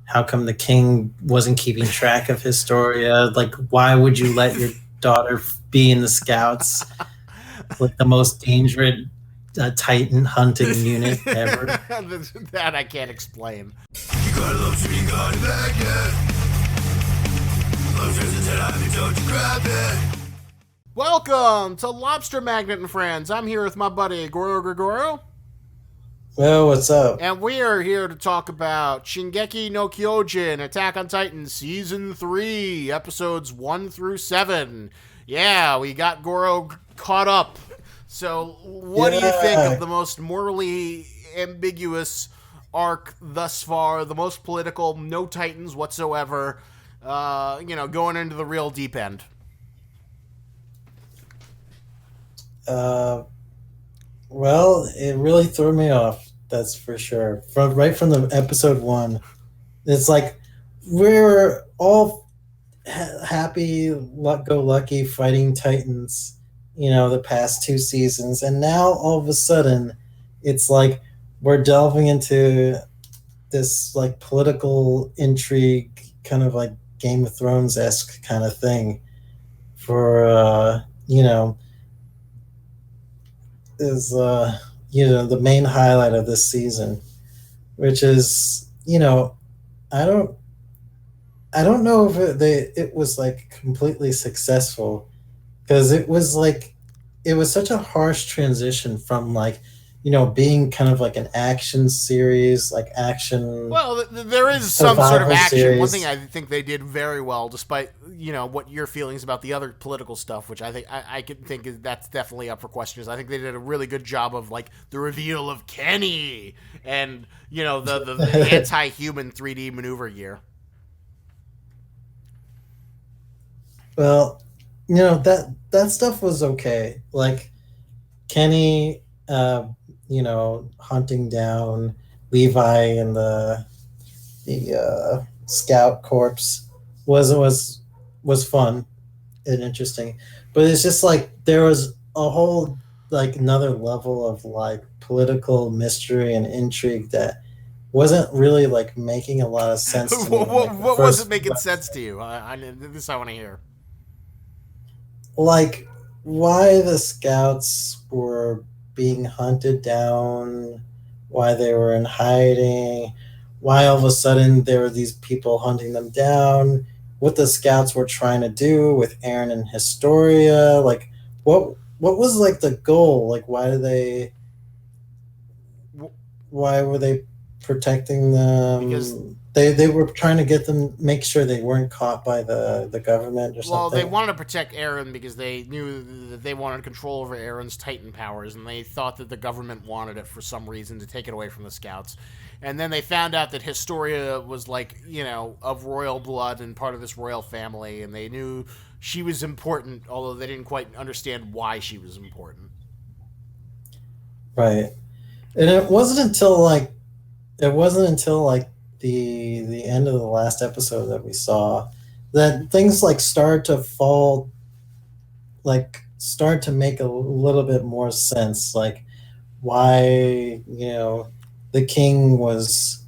how come the king wasn't keeping track of Historia? Like, why would you let your daughter be in the scouts, like the most dangerous Titan hunting unit ever? That I can't explain. You gotta love to be gone back yet. Love is a 10, I don't you grab it. Welcome to Lobster Magnet and Friends. I'm here with my buddy Goro. Well, what's up? And we are here to talk about Shingeki no Kyojin, Attack on Titan, Season 3, Episodes 1 through 7. Yeah, we got Goro caught up. So, what do you think of the most morally ambiguous arc thus far, the most political, no Titans whatsoever, going into the real deep end? Well, it really threw me off. That's for sure. Right from the episode 1, it's like we're all happy, go lucky, fighting Titans. The past 2 seasons, and now all of a sudden, it's like we're delving into this like political intrigue, kind of like Game of Thrones-esque kind of thing. For is the main highlight of this season, which is I don't know if it was like completely successful, because it was such a harsh transition from being kind of like an action series, like action. Well, there is some sort of action. Series. One thing I think they did very well, despite what your feelings about the other political stuff, which I think I could think is that's definitely up for questions. I think they did a really good job of like the reveal of Kenny and the anti-human 3D maneuver gear. Well, that stuff was okay. Like Kenny, hunting down Levi and the scout corpse was fun and interesting, but it's just like there was a whole like another level of like political mystery and intrigue that wasn't really like making a lot of sense to me. What was it making sense to you? I want to hear. Like why the scouts were being hunted down, why they were in hiding, why all of a sudden there were these people hunting them down, what the scouts were trying to do with Eren and Historia, like what was like the goal, like why were they protecting them? Because they were trying to get them, make sure they weren't caught by the government or something. Well, they wanted to protect Eren because they knew that they wanted control over Eren's Titan powers, and they thought that the government wanted it for some reason to take it away from the scouts. And then they found out that Historia was like, of royal blood and part of this royal family, and they knew she was important, although they didn't quite understand why she was important. Right. And it wasn't until the end of the last episode that we saw that things like start to make a little bit more sense, like why the king was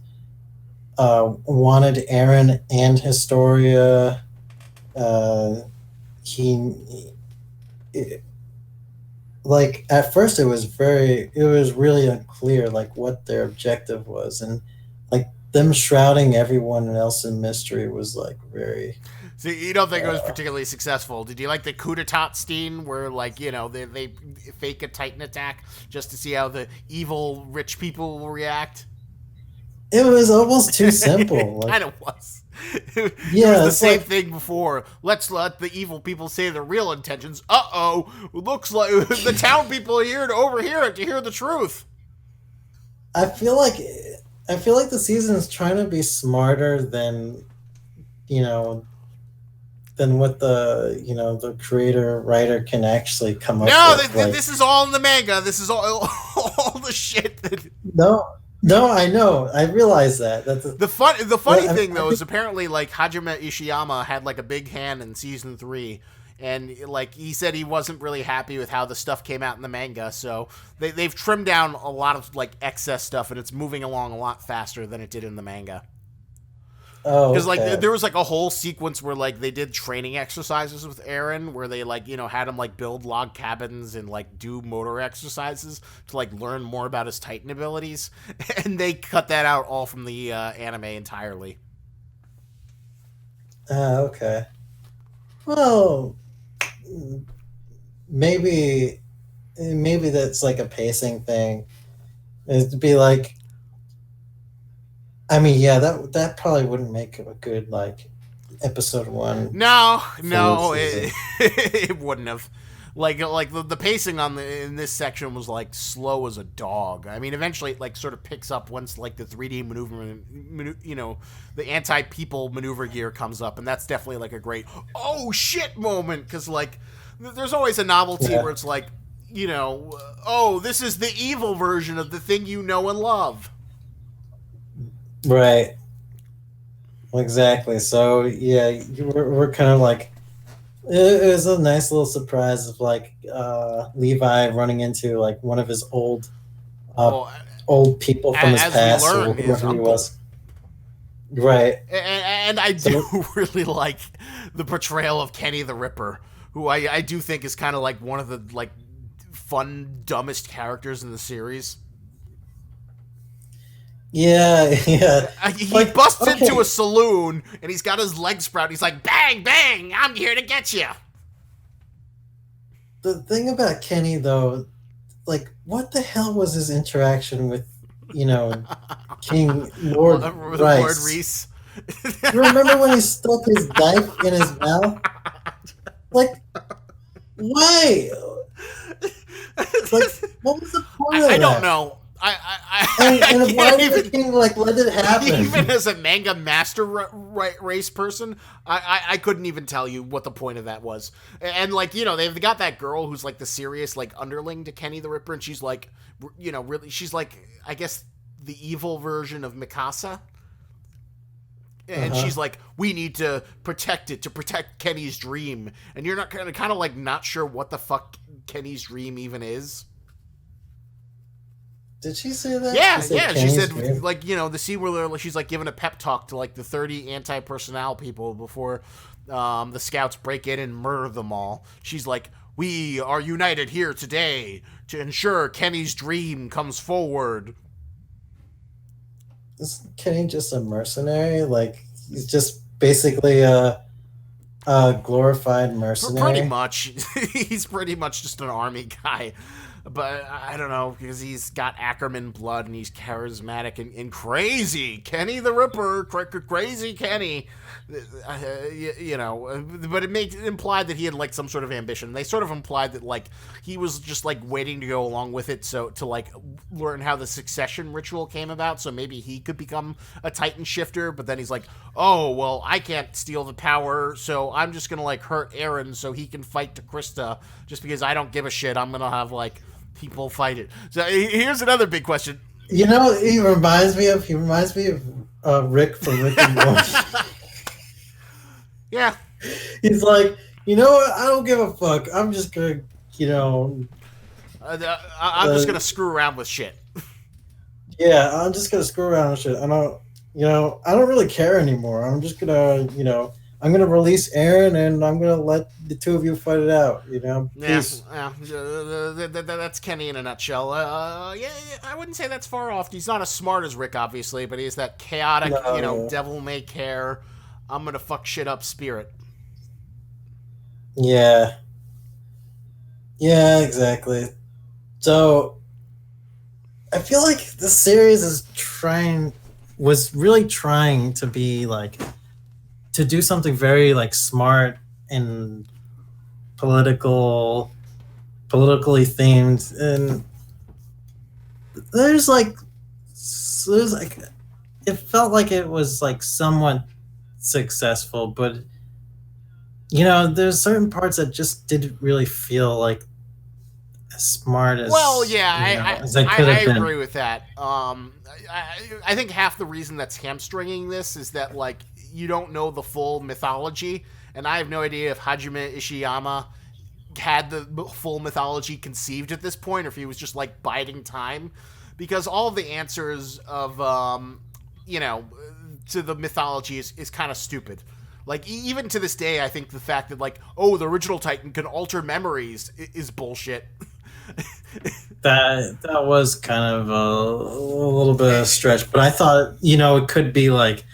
wanted Eren and Historia. Like at first it was really unclear like what their objective was, and like them shrouding everyone else in mystery was like very. So you don't think it was particularly successful? Did you like the coup d'etat scene where they fake a Titan attack just to see how the evil rich people will react? It was almost too simple. Kind of was. It Yeah, was the same like, thing before. Let's let the evil people say their real intentions. Looks like the town people are here to overhear it, to hear the truth. I feel like the season is trying to be smarter than what the creator writer can actually come up with. No, this is all in the manga. This is all the shit that. No, I know. I realize that. The funny thing though is apparently like Hajime Ishiyama had like a big hand in season 3, and like he said he wasn't really happy with how the stuff came out in the manga, so they've trimmed down a lot of like excess stuff, and it's moving along a lot faster than it did in the manga. Oh, Because like okay. there was like a whole sequence where like they did training exercises with Aaron, where they like had him like build log cabins and like do motor exercises to like learn more about his Titan abilities, and they cut that out all from the anime entirely. Okay. Well, maybe maybe that's like a pacing thing. It'd be like, I mean, yeah, that probably wouldn't make a good like episode one No, for the no, season. it wouldn't have. Like the pacing on the in this section was like slow as a dog. I mean, eventually it like sort of picks up once like the 3D the anti people maneuver gear comes up, and that's definitely like a great oh shit moment because like there's always a novelty Yeah. where it's like oh, this is the evil version of the thing you know and love. Right. Exactly. So yeah, we're kind of like it was a nice little surprise of like Levi running into like one of his uh, Well, old people from his as we past or learn, his whoever he uncle. was. Right. And I do So really like the portrayal of Kenny the Ripper, who I do think is kind of like one of the like fun dumbest characters in the series. yeah, yeah. He Like busts into a okay, saloon and he's got his legs sprout. He's like, "Bang, bang! I'm here to get you." the thing about Kenny though, like what the hell was his interaction with, you know, King Lord Lord Rice? Reese. You remember when he stuck his knife in his mouth? Like why? Like what was the point I of don't that? know. I And why can't did the even. king like let it Even happen? as a manga master race person, I couldn't even tell you what the point of that was. And like they've got that girl who's like the serious like underling to Kenny the Ripper, and she's like really she's like I guess the evil version of Mikasa. And Uh-huh. she's like, we need to protect it to protect Kenny's dream. And you're not kind of like not sure what the fuck Kenny's dream even is. Did she say that? She Yeah, said yeah. She Kenny's said, dream. like, the scene where she's like giving a pep talk to like the 30 anti-personnel people before the scouts break in and murder them all. She's like, we are united here today to ensure Kenny's dream comes forward. Is Kenny just a mercenary? Like he's just basically a glorified Pretty mercenary. much. He's pretty much just an army guy. But I don't know, because he's got Ackerman blood and he's charismatic and crazy. Kenny the Ripper, crazy Kenny. But it made it implied that he had like some sort of ambition. They sort of implied that like he was just like waiting to go along with it, so to like learn how the succession ritual came about, so maybe he could become a Titan shifter. But then he's like, oh well, I can't steal the power, so I'm just gonna like hurt Aaron so he can fight to Krista. Just because I don't give a shit, I'm gonna have like people fight it. So here's another big question. You know, he reminds me of Rick from Rick and Morty. Yeah, He's like, you know what? I don't give a fuck. I'm just gonna, you know, I'm just uh, gonna screw around with shit. yeah, I'm just gonna screw around and shit. I don't really care anymore. I'm just gonna, I'm gonna release Aaron and I'm gonna let the two of you fight it out. Yeah, Peace. yeah. That's Kenny in a nutshell. Yeah, I wouldn't say that's far off. He's not as smart as Rick, obviously, but he's that chaotic, No, devil may care, I'm gonna fuck shit up spirit. yeah, yeah, exactly. So I feel like this series was really trying to be like to do something very like smart and political politically themed, and there's like there's like it felt like it was like somewhat successful, but there's certain parts that just didn't really feel like as smart Well, as yeah, as I could I have been. agree with that. I think half the reason that's hamstringing this is that like you don't know the full mythology, and I have no idea if Hajime Ishiyama had the full mythology conceived at this point, or if he was just like biding time, because all of the answers of you know to the mythology is kind of stupid. Like even to this day, I think the fact that like, oh, the original Titan can alter memories is bullshit. That was kind of a little bit of a stretch, but I thought, you know, it could be like,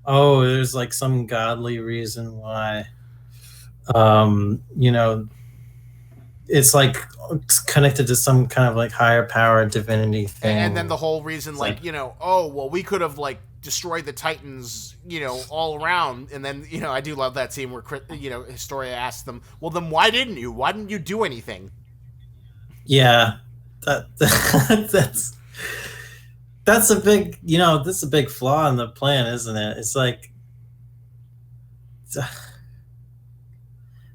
oh, there's like some godly reason why, you know, it's like it's connected to some kind of like higher power divinity thing. And then the whole reason, like, you know, oh, well, we could have like destroyed the Titans, you know, all around. And then, you know, I do love that scene where, you know, Historia asks them, well, then why didn't you? Why didn't you do anything? Yeah, that's a big, you know, this is a big flaw in the plan, isn't it? It's like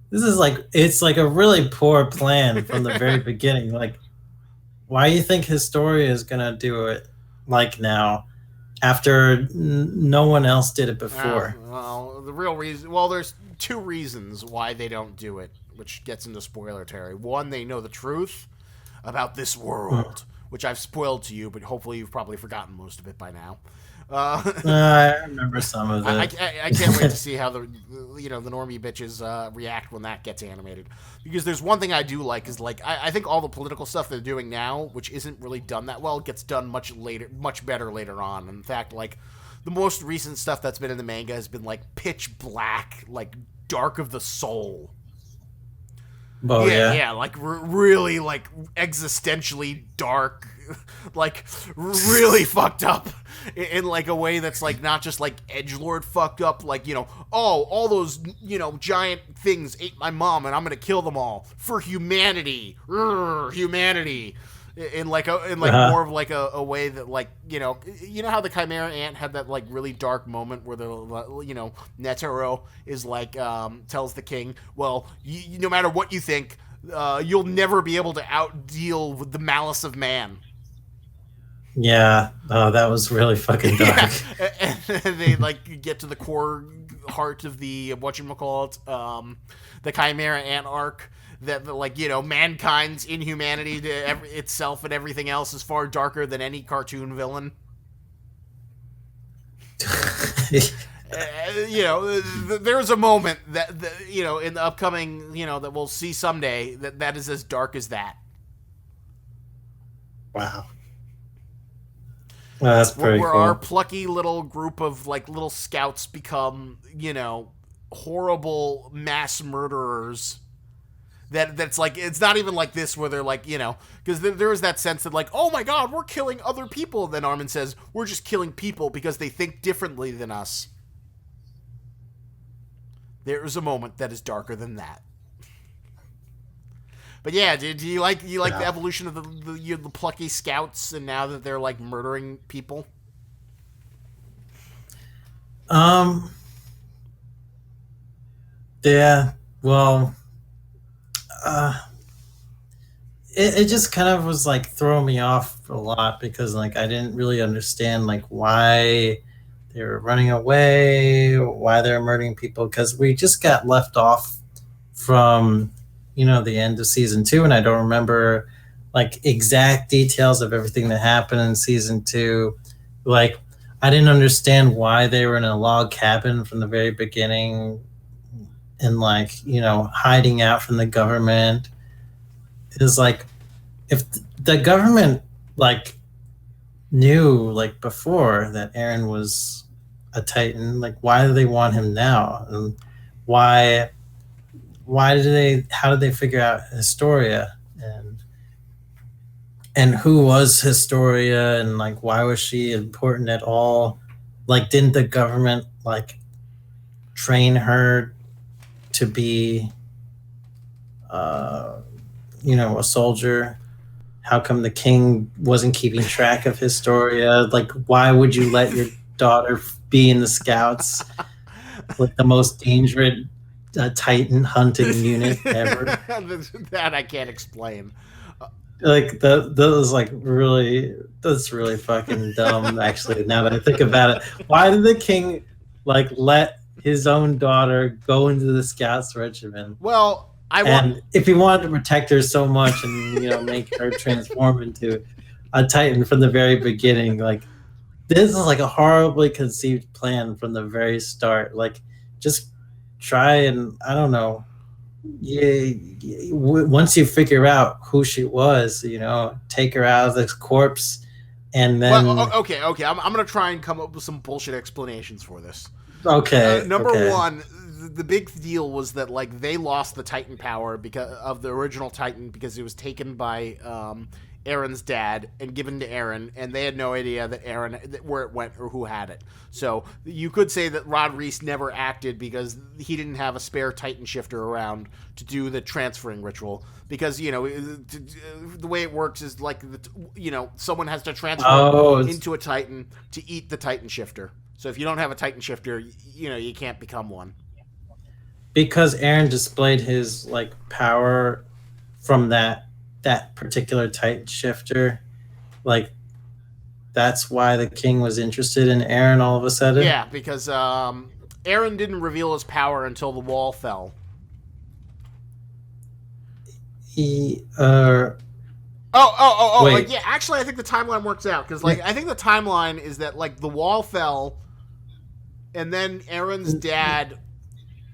this is like, it's like a really poor plan from the very beginning. Like, why do you think Historia is gonna do it like now after no one else did it before? Well, the real reason, well, there's two reasons why they don't do it, which gets into spoiler territory. One, they know the truth about this world, which I've spoiled to you, but hopefully you've probably forgotten most of it by now. I remember some of it. I can't wait to see how the normie bitches react when that gets animated. Because there's one thing I do like is like I think all the political stuff they're doing now, which isn't really done that well, gets done much better later on. In fact, like the most recent stuff that's been in the manga has been like pitch black, like dark of the soul. Oh, yeah, like really like existentially dark, like really fucked up in like a way that's like not just like edgelord fucked up, like, you know, oh, all those, you know, giant things ate my mom and I'm gonna kill them all for humanity, humanity. In like more of like a way that, like, you know how the Chimera Ant had that like really dark moment where the, you know, Netero is like tells the king, well, no matter what you think, you'll never be able to outdeal with the malice of man. Yeah, oh, that was really fucking dark. Yeah. And they like get to the core heart of the whatchamacallit, the Chimera Ant arc. That, like, you know, mankind's inhumanity to itself and everything else is far darker than any cartoon villain. You know, there's a moment that, you know, in the upcoming, you know, that we'll see someday that is as dark as that. Wow. Well, that's pretty where cool. Our plucky little group of like little scouts become, you know, horrible mass murderers. That's like, it's not even like this where they're like, you know, because there is that sense that like, oh my god, we're killing other people. Then Armin says, we're just killing people because they think differently than us. There is a moment that is darker than that. But yeah, do you like the evolution of the plucky scouts, and now that they're like murdering people? Yeah. Well. It just kind of was like throwing me off a lot because like I didn't really understand like why they were running away, why they were murdering people, because we just got left off from, you know, the end of season 2, and I don't remember like exact details of everything that happened in season 2. Like I didn't understand why they were in a log cabin from the very beginning and like, you know, hiding out from the government. Is like, if the government like knew like before that Eren was a Titan, like why do they want him now? And how did they figure out Historia and who was Historia, and like why was she important at all? Like didn't the government like train her to be you know, a soldier? How come the king wasn't keeping track of Historia? Like why would you let your daughter be in the scouts, like the most dangerous Titan hunting unit ever? That I can't explain. Like that was like that's really fucking dumb actually, now that I think about it. Why did the king like let his own daughter go into the scouts regiment? Well, if he wanted to protect her so much and, you know, make her transform into a Titan from the very beginning, like this is like a horribly conceived plan from the very start. Like, just try and I don't know. Once you figure out who she was, take her out of this corpse, and Well, then okay. I'm gonna try and come up with some bullshit explanations for this. okay, Number okay. one, the big deal was that like they lost the Titan power because of the original Titan because it was taken by Aaron's dad and given to Aaron, and they had no idea that Aaron where it went or who had it. So you could say that Rod Reese never acted because he didn't have a spare Titan shifter around to do the transferring ritual. Because the way it works is like someone has to transfer Oh, into a Titan to eat the Titan shifter. So if you don't have a Titan shifter, you can't become one. because Aaron displayed his like power from that particular Titan shifter. Like, that's why the king was interested in Aaron all of a sudden. Yeah, because Aaron didn't reveal his power until the wall fell. He Like, wait. yeah. Actually, I think the timeline works out because, like, I think the timeline is that like the wall fell, and then Aaron's dad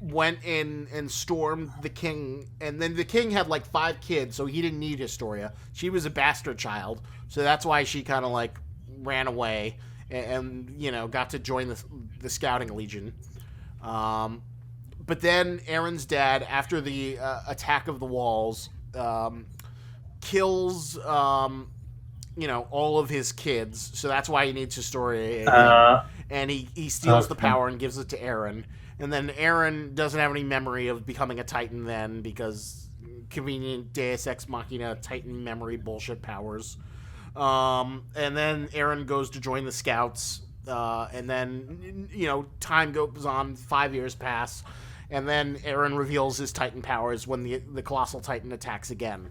went in and stormed the king, and then the king had like 5 kids, so he didn't need Historia. She was a bastard child, so that's why she kind of like ran away and got to join the scouting legion. But then Aaron's dad, after the attack of the walls, kills all of his kids. So that's why he needs Historia again. And he steals the Okay. power and gives it to Aaron. And then Aaron doesn't have any memory of becoming a Titan then because convenient Deus Ex Machina Titan memory bullshit powers. And then Aaron goes to join the scouts. And then, time goes on, 5 years pass. And then Aaron reveals his Titan powers when the Colossal Titan attacks again.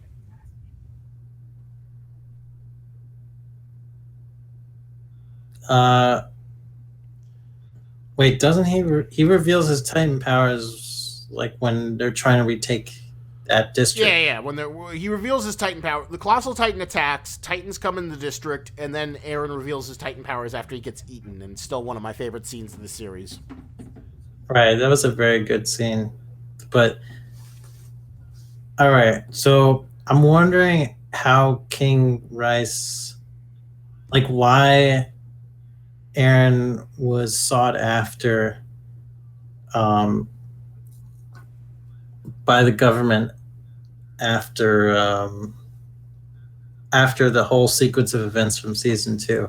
Uh, Wait, doesn't he reveals his Titan powers like when they're trying to retake that district? Yeah. He reveals his Titan power, the Colossal Titan attacks. Titans come in the district, and then Aaron reveals his Titan powers after he gets eaten. And it's still one of my favorite scenes of the series. Right, that was a very good scene. But all right, so I'm wondering how King Rice, like why Aaron was sought after um, by the government after the whole sequence of events from season 2.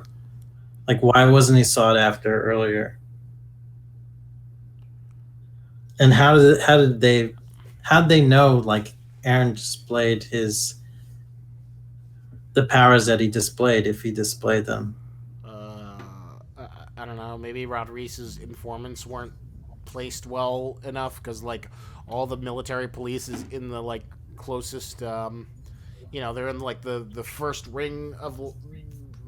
Like, why wasn't he sought after earlier? And how did they know like Aaron displayed the powers that he displayed if he displayed them? I don't know. Maybe Rod Reese's informants weren't placed well enough because like all the military police is in the like closest. They're in like the first ring of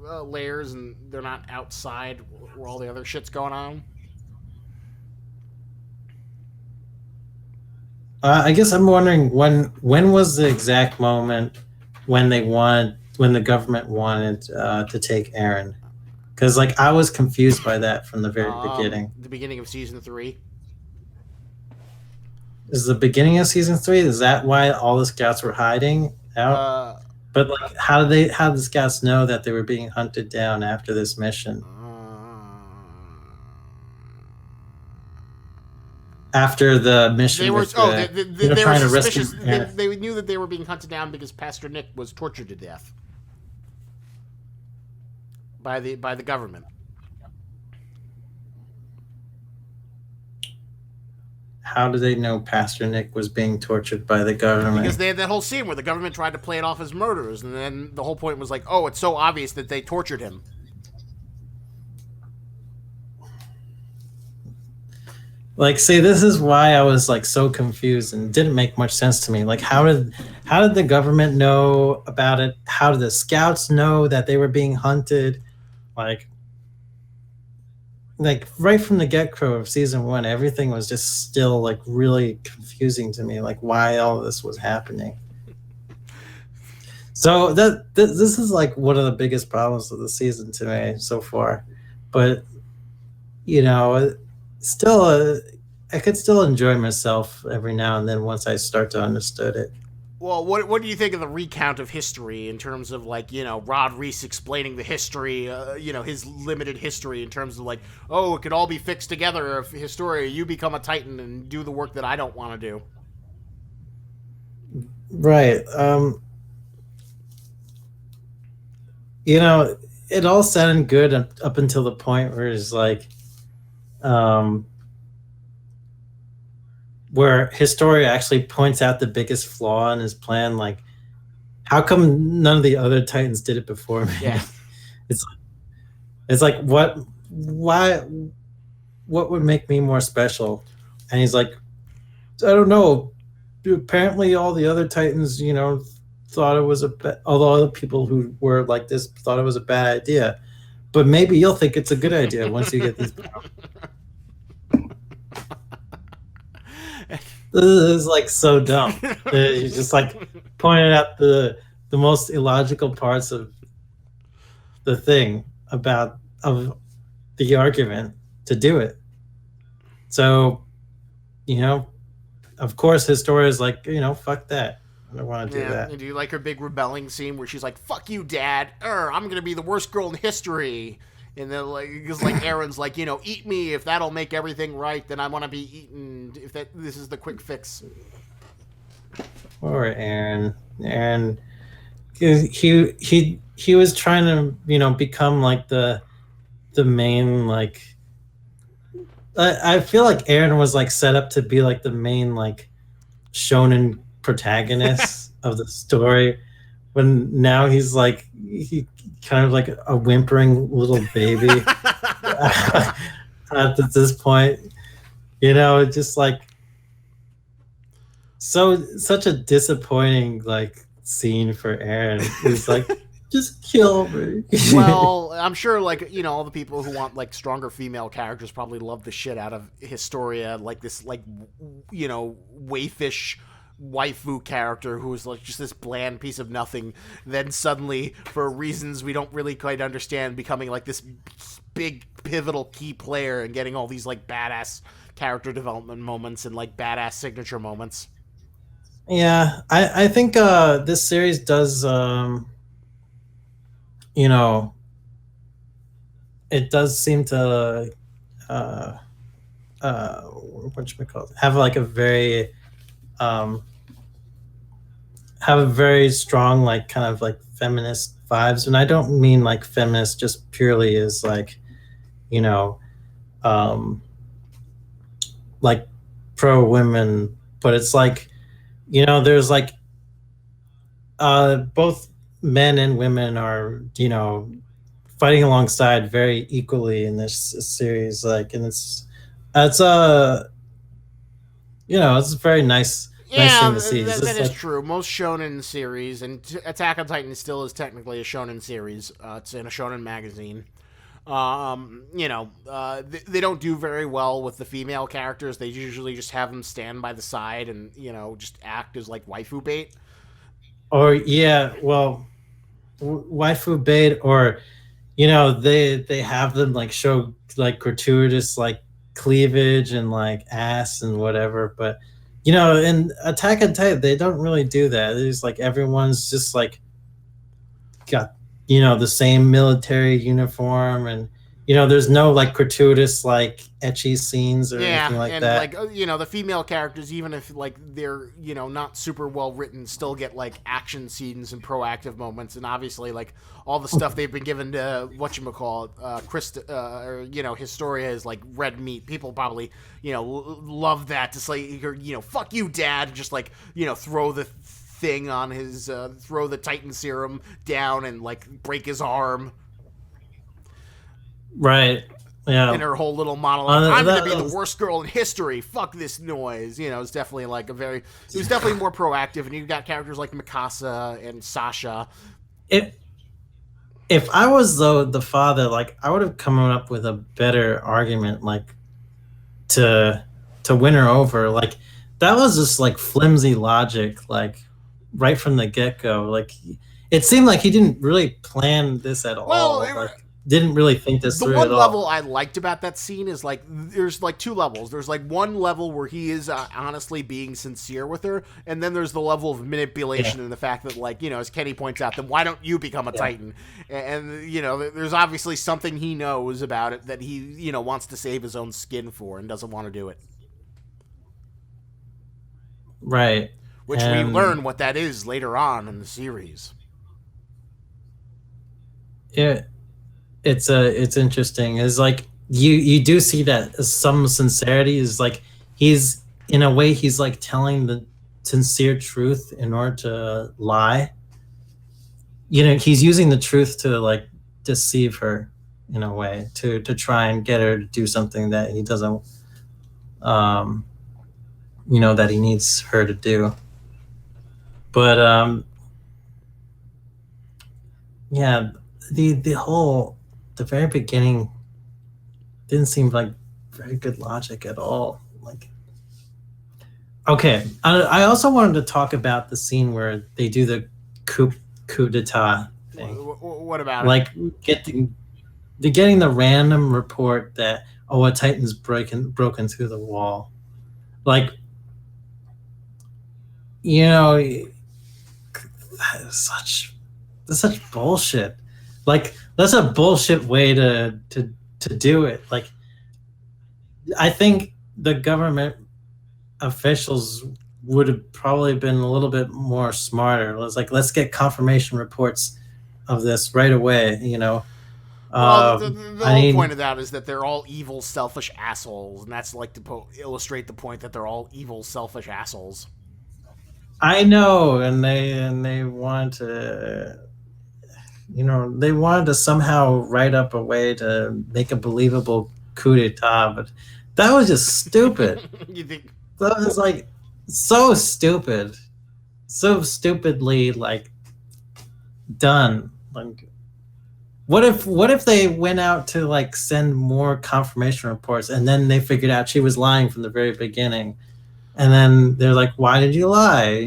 layers, and they're not outside where all the other shit's going on. I guess I'm wondering when was the exact moment when the government wanted to take Aaron? Because like I was confused by that from the very beginning. The beginning of season 3. Is the beginning of season 3? Is that why all the scouts were hiding out? But like, how did the scouts know that they were being hunted down after this mission? After the mission, They were with they were trying to rescue suspicious. Aaron. They knew that they were being hunted down because Pastor Nick was tortured to death by the government. How did they know Pastor Nick was being tortured by the government? Because they had that whole scene where the government tried to play it off as murderers, and then the whole point was like, oh, it's so obvious that they tortured him. Like, see, this is why I was like so confused and didn't make much sense to me. Like, how did the government know about it? How did the scouts know that they were being hunted? Like right from the get-go of season 1, everything was just still like really confusing to me, like why all this was happening. So this is like one of the biggest problems of the season to me so far. but you know, still, I could still enjoy myself every now and then once I start to understood it. Well, what do you think of the recount of history in terms of like Rod Reese explaining the history, his limited history in terms of like, oh, it could all be fixed together if Historia you become a Titan and do the work that I don't want to do. Right. You know, it all sounded good up until the point where it's like, um, where Historia actually points out the biggest flaw in his plan. Like, how come none of the other Titans did it before me? Yeah. it's it's like why what would make me more special? And he's like, I don't know. Apparently, all the other Titans, thought it was although other people who were like this thought it was a bad idea. But maybe you'll think it's a good idea once you get these powers. This is like so dumb. He's just like pointed out the most illogical parts of the thing of the argument to do it. So, of course, Historia is like, fuck that. I don't want to do that. And do you like her big rebelling scene where she's like, "Fuck you, Dad! I'm gonna be the worst girl in history." And then because Aaron's like, eat me if that'll make everything right. Then I want to be eaten if this is the quick fix. Or Aaron, he was trying to become like the main like. I feel like Aaron was like set up to be like the main like shonen protagonist of the story, when now he's like he kind of like a whimpering little baby at this point. Just like such a disappointing like scene for Aaron. He's like, just kill me. Well, I'm sure like all the people who want like stronger female characters probably love the shit out of Historia, like this like waifish waifu character who's like just this bland piece of nothing, then suddenly for reasons we don't really quite understand becoming like this big pivotal key player and getting all these like badass character development moments and like badass signature moments. Yeah, I think this series does it does seem to whatchamacallit, have like a very have a very strong like kind of like feminist vibes. And I don't mean like feminist just purely as like like pro women, but it's like there's like both men and women are fighting alongside very equally in this series, like, and it's it's a very nice thing to see. That is true. Most shonen series, and Attack on Titan still is technically a shonen series. It's in a shonen magazine. They don't do very well with the female characters. They usually just have them stand by the side and just act as like waifu bait. Or waifu bait, or they have them like show like gratuitous like cleavage and like ass and whatever. But in Attack on Titan they don't really do that. It's like everyone's just like got the same military uniform, and there's no like gratuitous like ecchi scenes or anything like that. Like the female characters, even if like they're not super well written, still get like action scenes and proactive moments. And obviously like all the stuff they've been given to Historia is like red meat. People probably love that to say fuck you, Dad, just like throw the thing on his throw the Titan serum down and like break his arm. Right. Yeah. And her whole little monologue, I'm going to be the worst girl in history. Fuck this noise. It's definitely like it was definitely more proactive. And you got characters like Mikasa and Sasha. If I was the father, like I would have come up with a better argument, like to win her over. Like that was just like flimsy logic, like right from the get-go. Like it seemed like he didn't really plan this at all. didn't really think this The through at one level all. I liked about that scene is like there's like two levels. There's like one level where he is honestly being sincere with her, and then there's the level of Yeah, manipulation and the fact that, like, as Kenny points out, then why don't you become a yeah, Titan? And there's obviously something he knows about it that he wants to save his own skin for and doesn't want to do it. right. Which we And learn what that is later on in the series. it it's interesting. It's like you do see that some sincerity is like he's in a way he's like telling the sincere truth in order to lie. He's using the truth to like deceive her in a way to try and get her to do something that he doesn't um that he needs her to do. But yeah, the very beginning didn't seem like very good logic at all. Like, okay, I also wanted to talk about the scene where they do the coup coup d'état thing. What about it? Like, getting the random report that, oh, a Titan's broken through the wall. Like, you know, that is such bullshit. Like, that's a bullshit way to do it. Like, I think the government officials would have probably been a little bit more smarter. It was like, let's get confirmation reports of this right away. Well, the I whole need. point of that is that they're all evil, selfish assholes, and that's like to illustrate the point that they're all evil, selfish assholes. I know, and they wanted to. They wanted to somehow write up a way to make a believable coup d'état, but that was just stupid. You think? That was like so stupid, so stupidly like done. Like, what if they went out to like send more confirmation reports and then they figured out she was lying from the very beginning, and then they're like, why did you lie?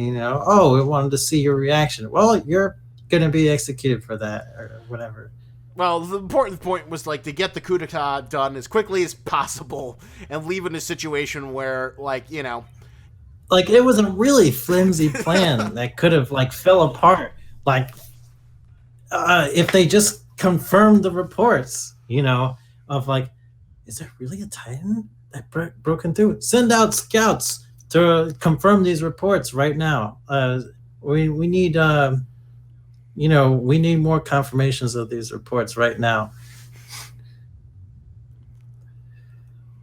Oh, we wanted to see your reaction. Well, you're gonna be executed for that or whatever. Well, the important point was like to get the coup d'état done as quickly as possible and leave in a situation where, like, Like, it was a really flimsy plan that could have like fell apart. Like, if they just confirmed the reports, of like, is there really a Titan that broken through? Send out scouts to confirm these reports right now. We need we need more confirmations of these reports right now.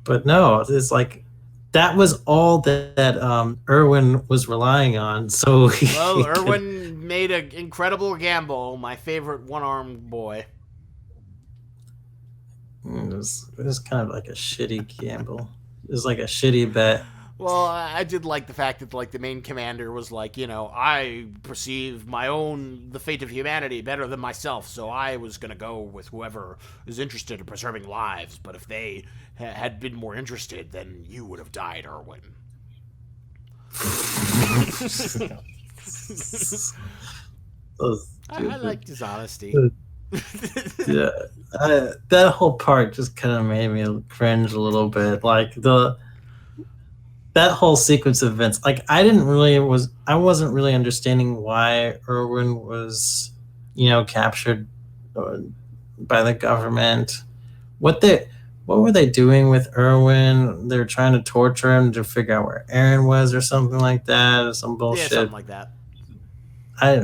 But no, it's like that was all that Irwin was relying on. So well, he could. Irwin made an incredible gamble. My favorite one-armed boy. It was kind of like a shitty gamble. It was like a shitty bet. Well, I did like the fact that, like, the main commander was like, I perceive the fate of humanity better than myself, so I was gonna go with whoever is interested in preserving lives. But if they had been more interested, then you would have died, Irwin. I liked his honesty. Yeah, that whole part just kind of made me cringe a little bit. Like, that whole sequence of events. Like, I wasn't really understanding why Irwin was, captured by the government. What they what were they doing with Irwin? They were trying to torture him to figure out where Aaron was or something like that, or some Yeah, something bullshit. like that. I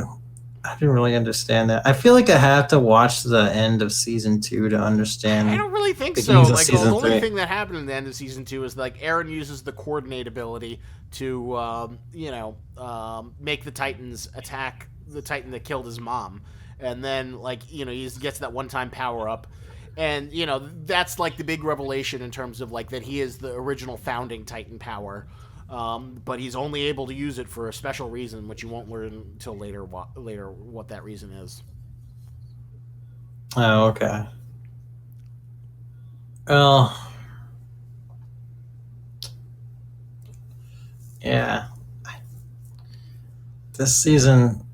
I didn't really understand that. I feel like I have to watch the end of season 2 to I understand don't really think so. beginnings of Like, the season only 3. thing that happened in the end of season 2 is like Aaron uses the coordinate ability to, make the Titans attack the Titan that killed his mom, and then, like, he gets that one-time power up, and that's like the big revelation in terms of like that he is the original founding Titan power. But he's only able to use it for a special reason, which you won't learn until later. What that reason is. Oh, okay. Well, yeah. This season,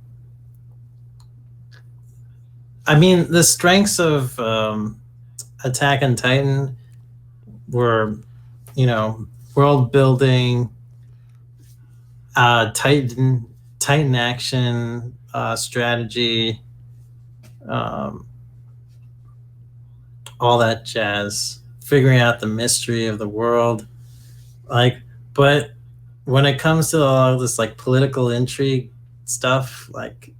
I mean, the strengths of Attack on Titan were, you know, world building, Titan action, strategy, um, all that jazz. Figuring out the mystery of the world, like, but when it comes to all this like political intrigue stuff, like,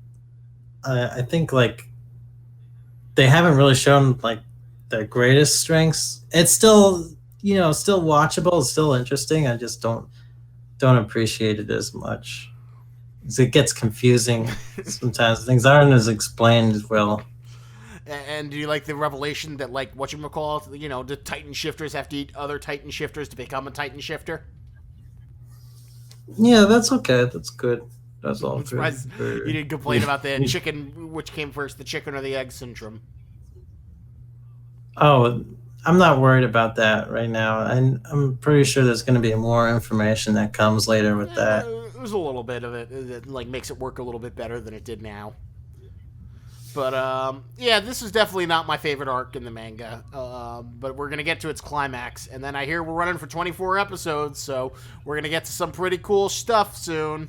I think like they haven't really shown like their greatest strengths. It's still, still watchable, it's still interesting. I just don't appreciate it as much. 'Cause it gets confusing sometimes. Things aren't as explained as well. And do you like the revelation that, like, whatchamacallit, the Titan shifters have to eat other Titan shifters to become a Titan shifter? Yeah, that's okay. That's good. That's all I'm good. surprised you didn't complain about the chicken, which came first, the chicken or the egg syndrome. Oh, I'm not worried about that right now. And I'm pretty sure there's going to be more information that comes later with that. There's a little bit of it that, like, makes it work a little bit better than it did now. But, yeah, this is definitely not my favorite arc in the manga. But we're going to get to its climax. And then I hear we're running for 24 episodes, so we're going to get to some pretty cool stuff soon.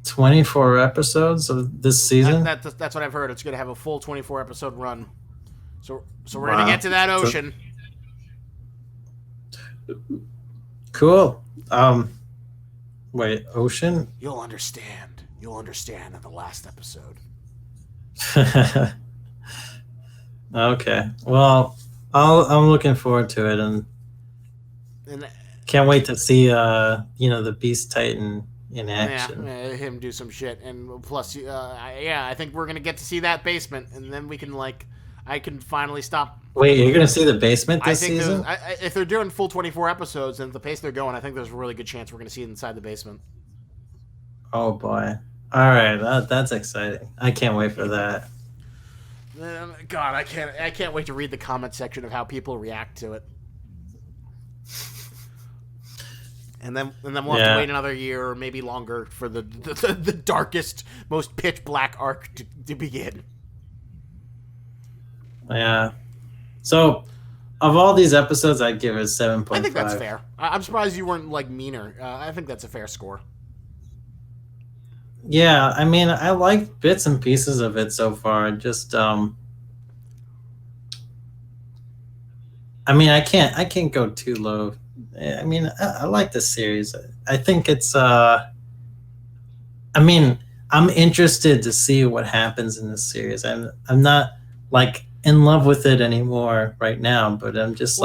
24 episodes of this season? That's what I've heard. It's going to have a full 24 episode run. So we're going to get to that ocean. Cool. Wait, ocean? You'll understand. You'll understand in the last episode. Okay. Well, I'm looking forward to it, and can't wait to see the Beast Titan in action. Yeah, him do some shit, and plus, I think we're gonna get to see that basement, and then we can I can finally stop. Wait, you're gonna see the basement this season? If they're doing full 24 episodes and at the pace they're going, I think there's a really good chance we're gonna see it inside the basement. Oh boy. All right, that's exciting. I can't wait for that. God, I can't wait to read the comment section of how people react to it. And then we'll have to wait another year or maybe longer for the darkest, most pitch black arc to begin. Yeah. So, of all these episodes, I'd give it 7.5. I think that's fair. I'm surprised you weren't meaner. I think that's a fair score. Yeah, I mean, I like bits and pieces of it so far. Just, I mean, I can't go too low. I mean, I like this series. I think it's, I mean, I'm interested to see what happens in this series. I'm not in love with it anymore right now, but I'm just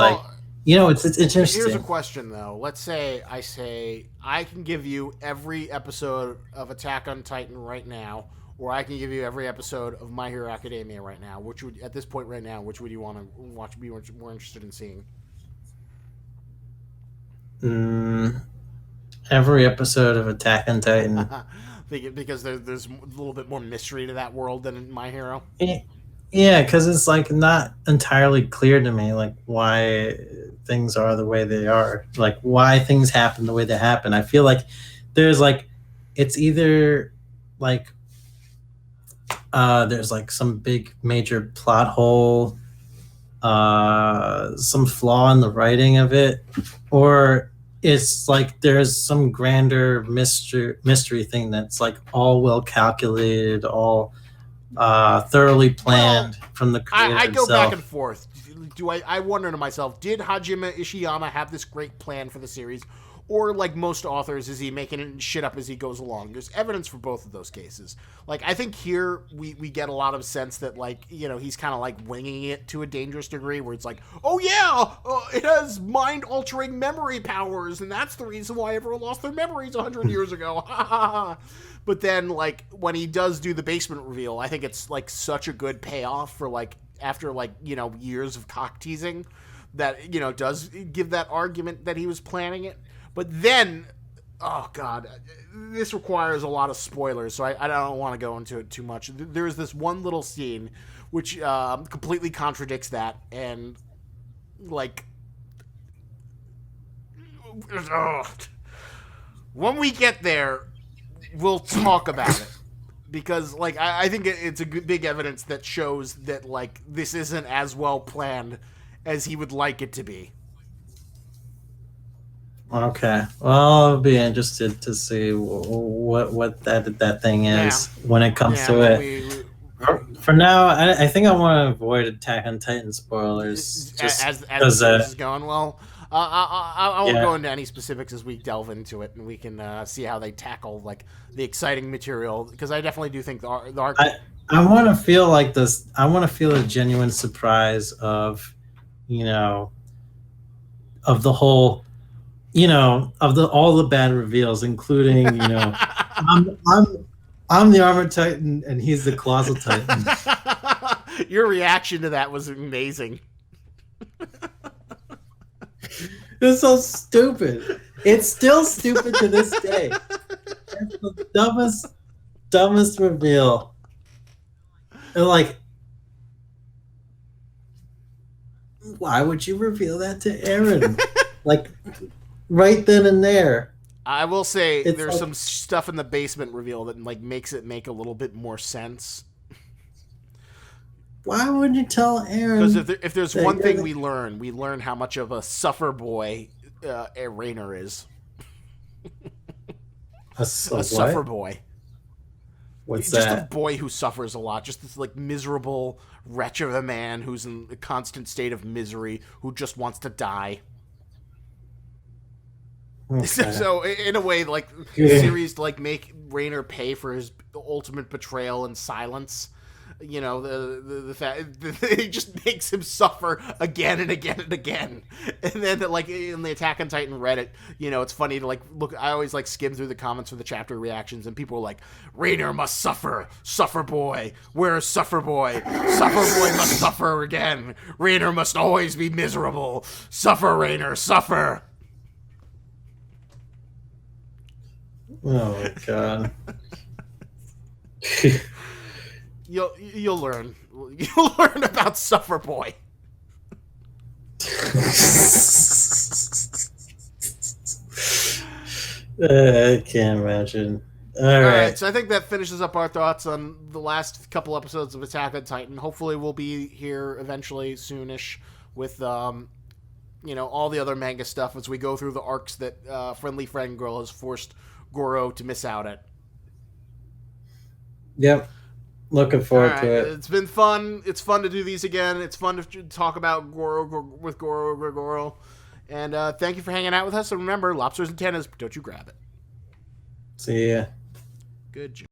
it's interesting. Here's a question though. Let's say I say I can give you every episode of Attack on Titan right now, or I can give you every episode of My Hero Academia right now. Which would, at this point right now, which would you want to watch? Be more interested in seeing? Every episode of Attack on Titan. Because there's a little bit more mystery to that world than in My Hero. Yeah, because it's not entirely clear to me why things are the way they are, why things happen the way they happen. I feel like there's it's either there's some big major plot hole, some flaw in the writing of it, or it's there's some grander mystery thing that's all well calculated, all thoroughly planned from the creator I go himself. back and forth. I wonder to myself, did Hajime Ishiyama have this great plan for the series, or like most authors, is he making shit up as he goes along? There's evidence for both of those cases. I think here we get a lot of sense that he's kind of winging it to a dangerous degree, where it's oh yeah, it has mind-altering memory powers, and that's the reason why everyone lost their memories 100 years ago. But then when he does do the basement reveal, I think it's such a good payoff for after years of cock teasing that does give that argument that he was planning it. But then, oh god, this requires a lot of spoilers, so I don't want to go into it too much. There's this one little scene which completely contradicts that, and when we get there, we'll talk about it. because like I think it's a big evidence that shows that like this isn't as well planned as he would like it to be. Okay. Well, I'll be interested to see what that thing Yeah, is when it comes yeah. to it. We For now, I think I want to avoid Attack on Titan spoilers, just as the because. series is going well. I won't Yeah. go into any specifics as we delve into it, and we can see how they tackle like the exciting material. Because I definitely do think the arc. I want to feel like this. I want to feel a genuine surprise of, you know, of the whole, of the all the bad reveals, including, I'm I'm I'm the armor titan and he's the colossal titan. Your reaction to that was amazing. It's so stupid. It's still stupid to this day. It's the dumbest reveal. And like, why would you reveal that to Aaron? Like, right then and there. I will say It's there's like- some stuff in the basement reveal that like makes it make a little bit more sense. Why would you tell Aaron? Because if there's that one you're thing the- we learn how much of a suffer boy Rainer is. a A suffer what? boy. What's Just a that? boy who suffers a lot. Just this like miserable wretch of a man who's in a constant state of misery, who just wants to die. Okay. So in a way, like the Yeah. series like make Rainer pay for his ultimate betrayal and silence. The fact it just makes him suffer again and again and again. And then like in the Attack on Titan Reddit, it's funny to like look. I always like skim through the comments for the chapter reactions, and people are like, "Rainer must suffer, suffer boy. Where's suffer boy? Suffer boy must suffer again. Rainer must always be miserable. Suffer, Rainer, suffer." Oh my god. You'll learn. You'll learn about Suffer Boy. I can't imagine. All All right. right, so I think that finishes up our thoughts on the last couple episodes of Attack on Titan. Hopefully, we'll be here eventually, soonish, with all the other manga stuff as we go through the arcs that Friendly Friend Girl has forced Goro to miss out at. Yep. Looking forward All to right, it. it's been fun. It's fun to do these again. It's fun to talk about Goro. And thank you for hanging out with us. And remember, lobsters and tennis, don't you grab it. See ya. Good job.